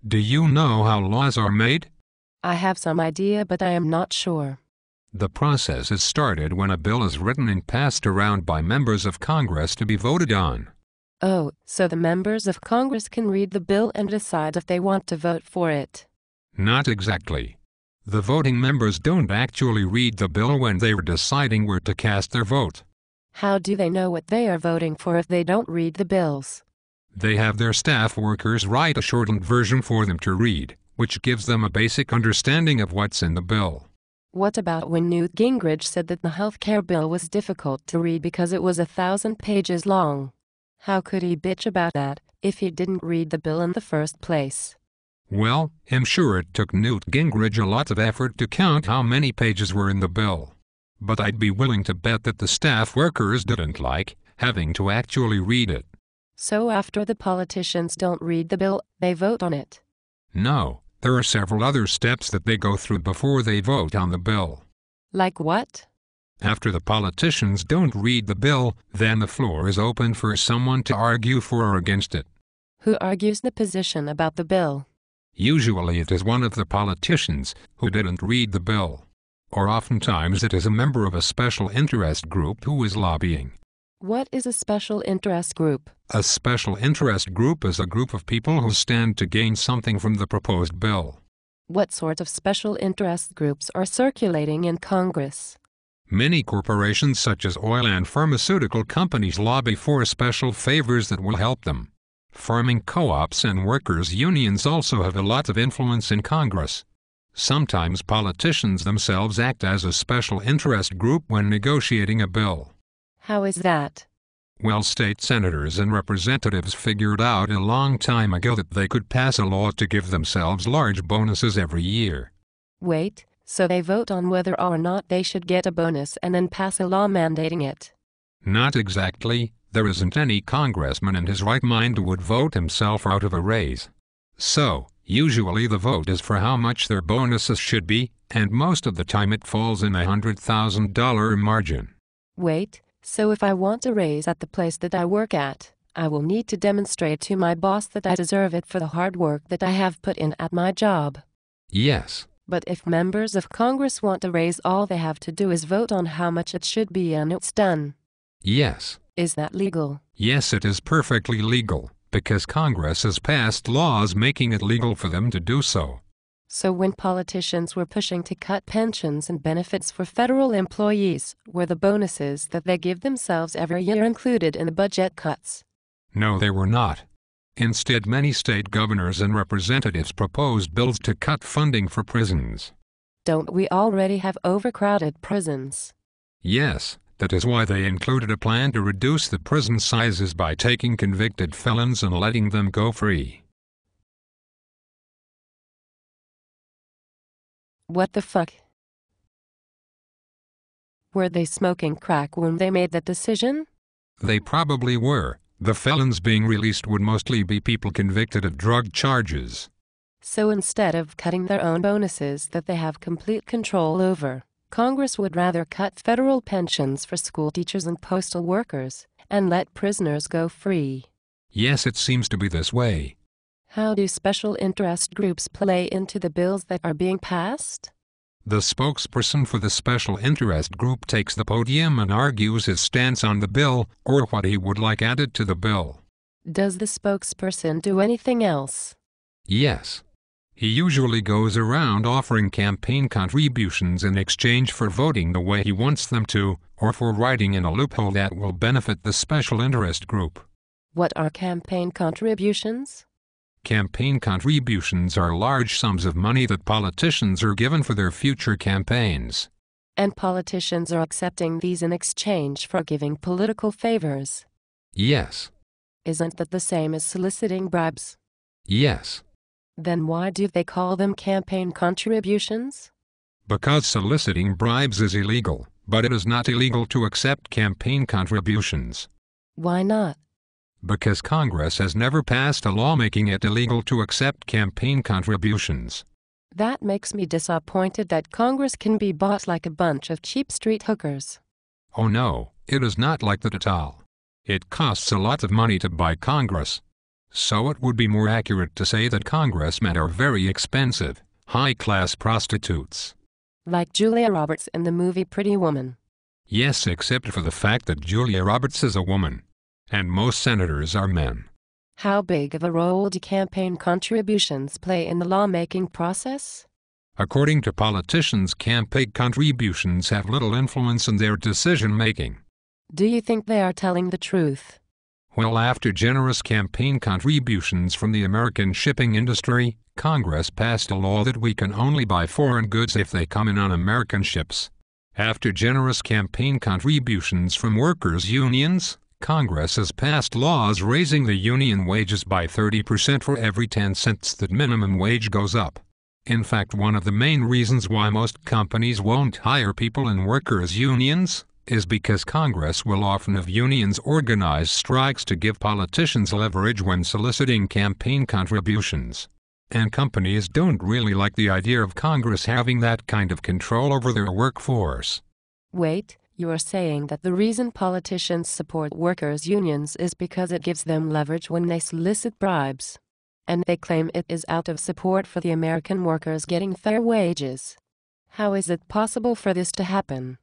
Do you know how laws are made? I have some idea, but I am not sure. The process is started when a bill is written and passed around by members of Congress to be voted on. Oh, so the members of Congress can read the bill and decide if they want to vote for it. Not exactly. The voting members don't actually read the bill when they are deciding where to cast their vote. How do they know what they are voting for if they don't read the bills? They have their staff workers write a shortened version for them to read, which gives them a basic understanding of what's in the bill. What about when Newt Gingrich said that the health care bill was difficult to read because it was 1,000 pages long? How could he bitch about that if he didn't read the bill in the first place? Well, I'm sure it took Newt Gingrich a lot of effort to count how many pages were in the bill. But I'd be willing to bet that the staff workers didn't like having to actually read it. So after the politicians don't read the bill, they vote on it? No, there are several other steps that they go through before they vote on the bill. Like what? After the politicians don't read the bill, then the floor is open for someone to argue for or against it. Who argues the position about the bill? Usually it is one of the politicians who didn't read the bill. Or oftentimes it is a member of a special interest group who is lobbying. What is a special interest group? A special interest group is a group of people who stand to gain something from the proposed bill. What sort of special interest groups are circulating in Congress? Many corporations such as oil and pharmaceutical companies lobby for special favors that will help them. Farming co-ops and workers' unions also have a lot of influence in Congress. Sometimes politicians themselves act as a special interest group when negotiating a bill. How is that? Well, state senators and representatives figured out a long time ago that they could pass a law to give themselves large bonuses every year. Wait, so they vote on whether or not they should get a bonus and then pass a law mandating it? Not exactly. There isn't any congressman in his right mind who would vote himself out of a raise. So, usually the vote is for how much their bonuses should be, and most of the time it falls in a $100,000 margin. Wait, so if I want a raise at the place that I work at, I will need to demonstrate to my boss that I deserve it for the hard work that I have put in at my job. Yes. But if members of Congress want a raise, all they have to do is vote on how much it should be and it's done. Yes. Is that legal? Yes, it is perfectly legal, because Congress has passed laws making it legal for them to do so. So when politicians were pushing to cut pensions and benefits for federal employees, were the bonuses that they give themselves every year included in the budget cuts? No, they were not. Instead, many state governors and representatives proposed bills to cut funding for prisons. Don't we already have overcrowded prisons? Yes. That is why they included a plan to reduce the prison sizes by taking convicted felons and letting them go free. What the fuck? Were they smoking crack when they made that decision? They probably were. The felons being released would mostly be people convicted of drug charges. So instead of cutting their own bonuses that they have complete control over, Congress would rather cut federal pensions for school teachers and postal workers, and let prisoners go free. Yes, it seems to be this way. How do special interest groups play into the bills that are being passed? The spokesperson for the special interest group takes the podium and argues his stance on the bill, or what he would like added to the bill. Does the spokesperson do anything else? Yes. He usually goes around offering campaign contributions in exchange for voting the way he wants them to, or for writing in a loophole that will benefit the special interest group. What are campaign contributions? Campaign contributions are large sums of money that politicians are given for their future campaigns. And politicians are accepting these in exchange for giving political favors? Yes. Isn't that the same as soliciting bribes? Yes. Then why do they call them campaign contributions? Because soliciting bribes is illegal, but it is not illegal to accept campaign contributions. Why not? Because Congress has never passed a law making it illegal to accept campaign contributions. That makes me disappointed that Congress can be bought like a bunch of cheap street hookers. Oh no, it is not like that at all. It costs a lot of money to buy Congress. So it would be more accurate to say that congressmen are very expensive, high-class prostitutes. Like Julia Roberts in the movie Pretty Woman. Yes, except for the fact that Julia Roberts is a woman. And most senators are men. How big of a role do campaign contributions play in the lawmaking process? According to politicians, campaign contributions have little influence in their decision-making. Do you think they are telling the truth? Well, after generous campaign contributions from the American shipping industry, Congress passed a law that we can only buy foreign goods if they come in on American ships. After generous campaign contributions from workers' unions, Congress has passed laws raising the union wages by 30% for every 10 cents that minimum wage goes up. In fact, one of the main reasons why most companies won't hire people in workers' unions is because Congress will often have unions organize strikes to give politicians leverage when soliciting campaign contributions. And companies don't really like the idea of Congress having that kind of control over their workforce. Wait, you are saying that the reason politicians support workers' unions is because it gives them leverage when they solicit bribes. And they claim it is out of support for the American workers getting fair wages. How is it possible for this to happen?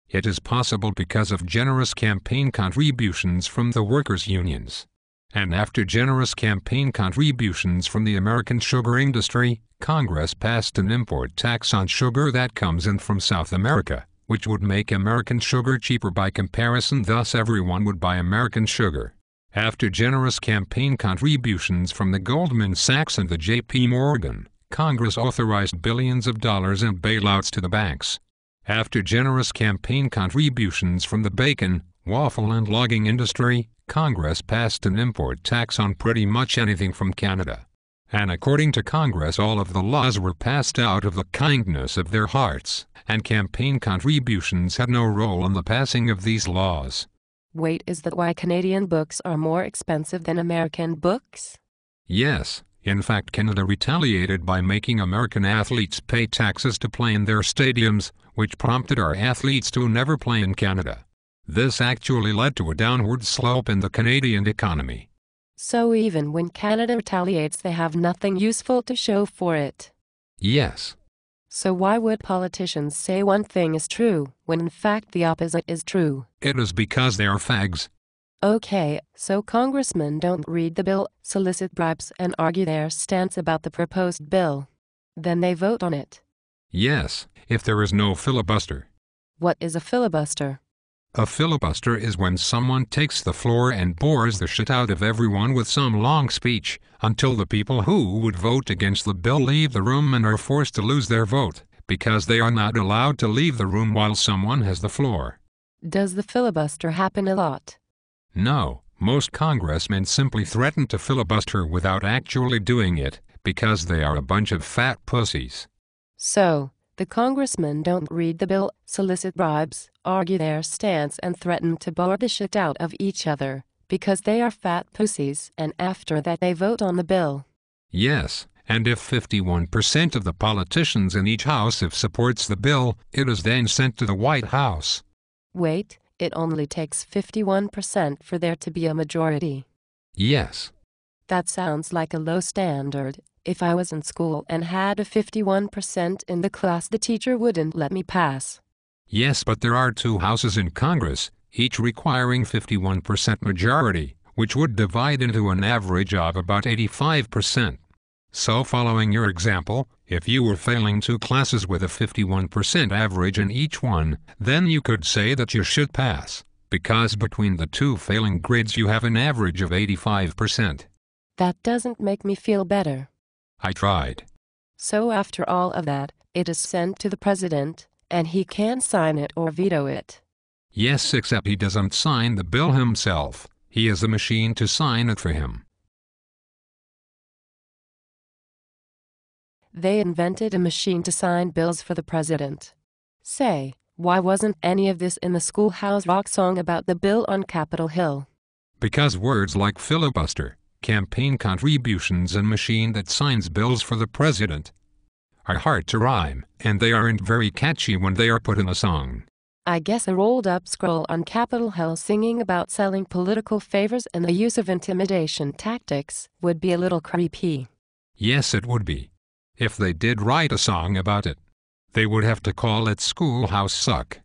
It is possible because of generous campaign contributions from the workers' unions. And after generous campaign contributions from the American sugar industry, Congress passed an import tax on sugar that comes in from South America, which would make American sugar cheaper by comparison, thus everyone would buy American sugar. After generous campaign contributions from the Goldman Sachs and the J.P. Morgan, Congress authorized billions of dollars in bailouts to the banks. After generous campaign contributions from the bacon, waffle and logging industry, Congress passed an import tax on pretty much anything from Canada. And according to Congress, all of the laws were passed out of the kindness of their hearts, and campaign contributions had no role in the passing of these laws. Wait, is that why Canadian books are more expensive than American books? Yes. In fact, Canada retaliated by making American athletes pay taxes to play in their stadiums, which prompted our athletes to never play in Canada. This actually led to a downward slope in the Canadian economy. So even when Canada retaliates, they have nothing useful to show for it. Yes. So why would politicians say one thing is true, when in fact the opposite is true? It is because they are fags. Okay, so congressmen don't read the bill, solicit bribes, and argue their stance about the proposed bill. Then they vote on it. Yes, if there is no filibuster. What is a filibuster? A filibuster is when someone takes the floor and bores the shit out of everyone with some long speech, until the people who would vote against the bill leave the room and are forced to lose their vote, because they are not allowed to leave the room while someone has the floor. Does the filibuster happen a lot? No, most congressmen simply threaten to filibuster without actually doing it, because they are a bunch of fat pussies. So, the congressmen don't read the bill, solicit bribes, argue their stance, and threaten to bore the shit out of each other, because they are fat pussies, and after that they vote on the bill. Yes, and if 51% of the politicians in each house supports the bill, it is then sent to the White House. Wait, it only takes 51% for there to be a majority. Yes. That sounds like a low standard. If I was in school and had a 51% in the class, the teacher wouldn't let me pass. Yes, but there are two houses in Congress, each requiring 51% majority, which would divide into an average of about 85%. So following your example, if you were failing two classes with a 51% average in each one, then you could say that you should pass, because between the two failing grades you have an average of 85%. That doesn't make me feel better. I tried. So after all of that, it is sent to the president, and he can sign it or veto it. Yes, except he doesn't sign the bill himself. He has a machine to sign it for him. They invented a machine to sign bills for the president. Say, why wasn't any of this in the Schoolhouse rock song about the bill on Capitol Hill? Because words like filibuster, campaign contributions, and machine that signs bills for the president are hard to rhyme, and they aren't very catchy when they are put in a song. I guess a rolled-up scroll on Capitol Hill singing about selling political favors and the use of intimidation tactics would be a little creepy. Yes, it would be. If they did write a song about it, they would have to call it Schoolhouse Suck.